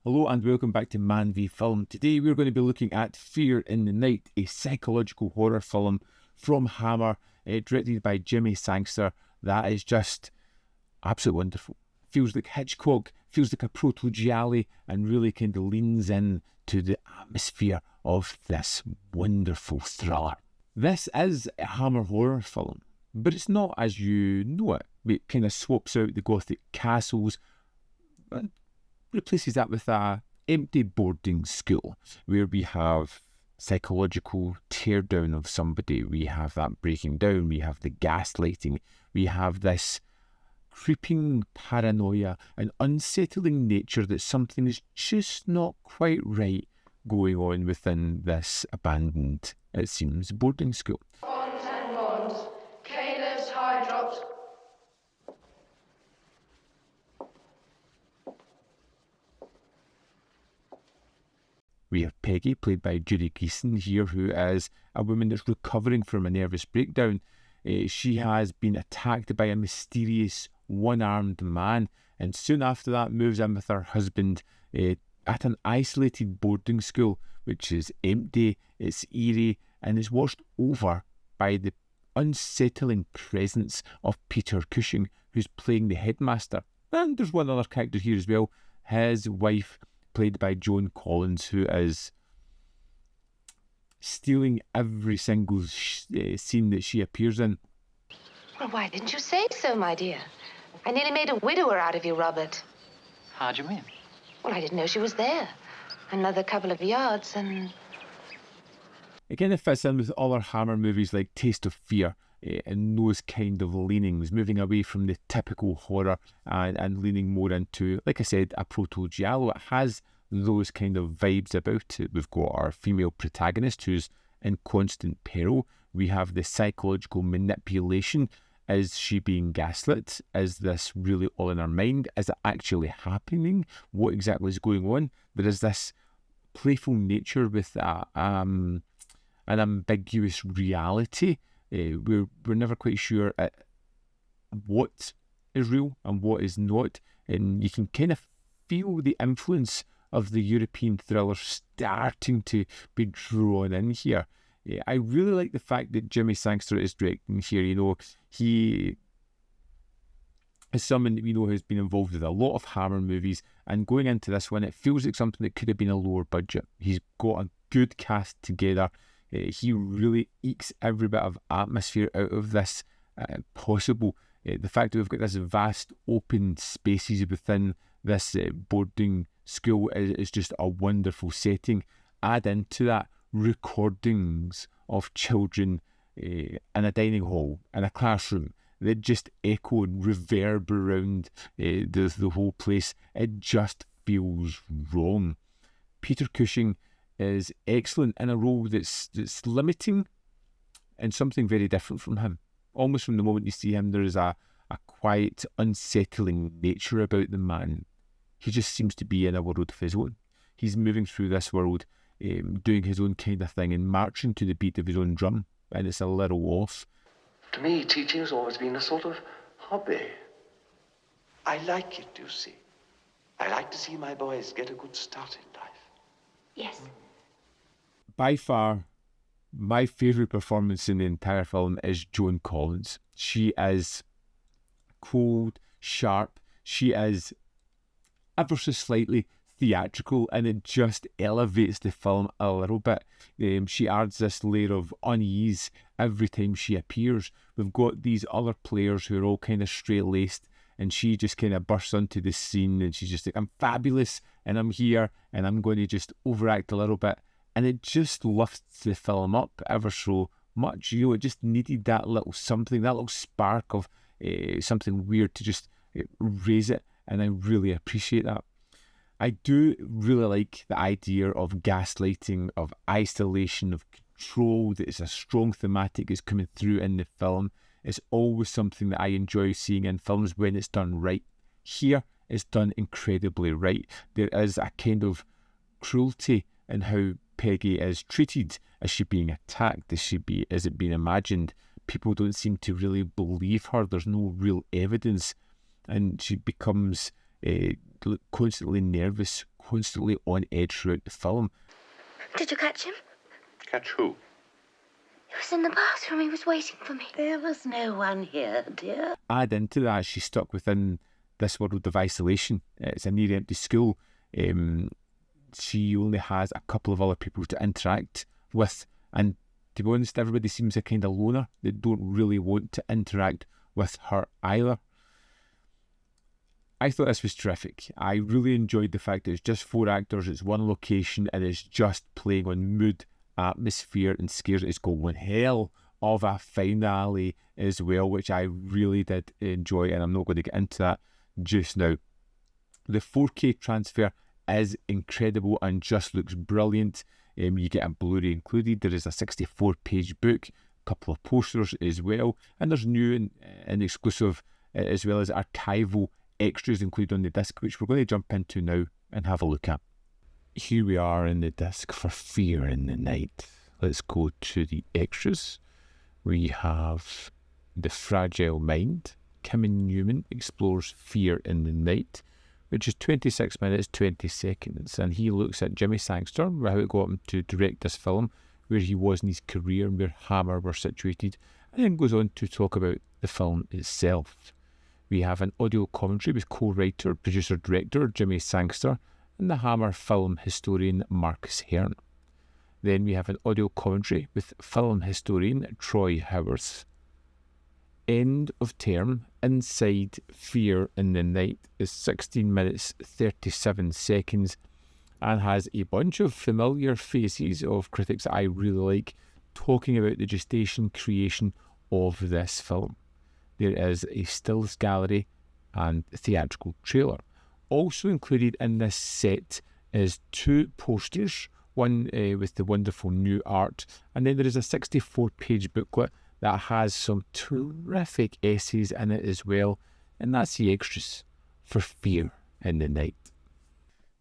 Hello and welcome back to Man v Film. Today we're going to be looking at Fear in the Night, a psychological horror film from Hammer, directed by Jimmy Sangster. That is just absolutely wonderful. Feels like Hitchcock, feels like a proto-giallo, and really kind of leans in to the atmosphere of this wonderful thriller. This is a Hammer horror film, but it's not as you know it. It kind of swaps out the gothic castles, replaces that with a empty boarding school where we have psychological teardown of somebody, we have that breaking down, we have the gaslighting, we have this creeping paranoia and unsettling nature that something is just not quite right going on within this abandoned, it seems, boarding school. Bonds and bonds, Caleb's high drops. We have Peggy, played by Judy Geeson here, who is a woman that's recovering from a nervous breakdown. She has been attacked by a mysterious one-armed man, and soon after that moves in with her husband at an isolated boarding school, which is empty, it's eerie, and is watched over by the unsettling presence of Peter Cushing, who's playing the headmaster. And there's one other character here as well, his wife, played by Joan Collins, who is stealing every single scene that she appears in. Well, why didn't you say so, my dear? I nearly made a widower out of you, Robert. How do you mean? Well, I didn't know she was there. Another couple of yards and... It kind of fits in with other Hammer movies like Taste of Fear, and those kind of leanings, moving away from the typical horror and leaning more into, like I said, a proto-giallo. It has those kind of vibes about it. We've got our female protagonist who's in constant peril. We have the psychological manipulation. Is she being gaslit? Is this really all in her mind? Is it actually happening? What exactly is going on? There is this playful nature with an ambiguous reality. We're never quite sure what is real and what is not, and you can kind of feel the influence of the European thriller starting to be drawn in here. I really like the fact that Jimmy Sangster is directing here. You know, he is someone that we know has been involved with a lot of Hammer movies, and going into this one, it feels like something that could have been a lower budget. He's got a good cast together. He really ekes every bit of atmosphere out of this possible. The fact that we've got this vast open spaces within this boarding school is just a wonderful setting. Add into that recordings of children in a dining hall, in a classroom, that just echo and reverb around the whole place. It just feels wrong. Peter Cushing is excellent in a role that's limiting and something very different from him. Almost from the moment you see him, there is a quiet, unsettling nature about the man. He just seems to be in a world of his own. He's moving through this world, doing his own kind of thing and marching to the beat of his own drum, and it's a little off. To me, teaching has always been a sort of hobby. I like it, you see. I like to see my boys get a good start in life. Yes. By far, my favourite performance in the entire film is Joan Collins. She is cold, sharp, she is ever so slightly theatrical, and it just elevates the film a little bit. She adds this layer of unease every time she appears. We've got these other players who are all kind of straight-laced, and she just kind of bursts onto the scene and she's just like, I'm fabulous and I'm here and I'm going to just overact a little bit. And it just lifts the film up ever so much. You know, it just needed that little something, that little spark of something weird to just raise it. And I really appreciate that. I do really like the idea of gaslighting, of isolation, of control. That is a strong thematic that's coming through in the film. It's always something that I enjoy seeing in films when it's done right. Here, it's done incredibly right. There is a kind of cruelty in how Peggy is treated. Is she being attacked? Is it being imagined? People don't seem to really believe her. There's no real evidence. And she becomes constantly nervous, constantly on edge throughout the film. Did you catch him? Catch who? He was in the bathroom. He was waiting for me. There was no one here, dear. Add into that, she's stuck within this world of isolation. It's a near empty school. She only has a couple of other people to interact with, and to be honest, everybody seems a kind of loner. They don't really want to interact with her either. I thought this was terrific. I really enjoyed the fact that it's just 4 actors, it's one location, and it's just playing on mood, atmosphere, and scares. It's got one hell of a finale as well, which I really did enjoy, and I'm not going to get into that just now. The 4K transfer is incredible and just looks brilliant. You get a Blu-ray included. There is a 64-page book, a couple of posters as well, and there's new and exclusive as well as archival extras included on the disc, which we're going to jump into now and have a look at. Here we are in the disc for Fear in the Night. Let's go to the extras. We have The Fragile Mind. Kim Newman explores fear in the night, which is 26 minutes, 20 seconds. And he looks at Jimmy Sangster, how it got him to direct this film, where he was in his career and where Hammer were situated, and then goes on to talk about the film itself. We have an audio commentary with co-writer, producer, director Jimmy Sangster and the Hammer film historian Marcus Hearn. Then we have an audio commentary with film historian Troy Howarth. End of term, Inside Fear in the Night is 16 minutes 37 seconds and has a bunch of familiar faces of critics that I really like talking about the gestation creation of this film. There is a stills gallery and theatrical trailer. Also included in this set is 2 posters, one with the wonderful new art, and then there is a 64-page booklet that has some terrific essays in it as well, and that's the extras for Fear in the Night.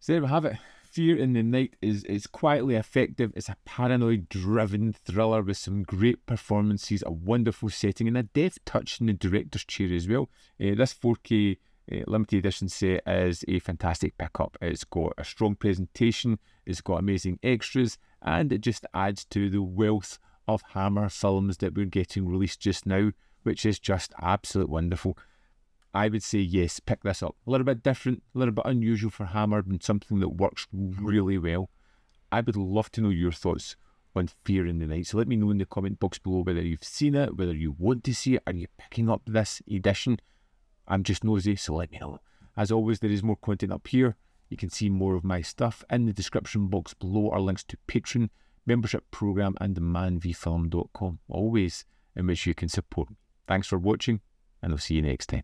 So there we have it. Fear in the Night is quietly effective. It's a paranoid-driven thriller with some great performances, a wonderful setting, and a deft touch in the director's chair as well. This 4K limited edition set is a fantastic pickup. It's got a strong presentation, it's got amazing extras, and it just adds to the wealth of Hammer films that we're getting released just now, which is just absolutely wonderful. I would say yes, pick this up. A little bit different, a little bit unusual for Hammer, and something that works really well. I would love to know your thoughts on Fear in the Night. So let me know in the comment box below whether you've seen it, whether you want to see it, are you picking up this edition? I'm just nosy, so let me know. As always, there is more content up here. You can see more of my stuff. In the description box below are links to Patreon, membership program, and manvfilm.com, always in which you can support me. Thanks for watching, and I'll see you next time.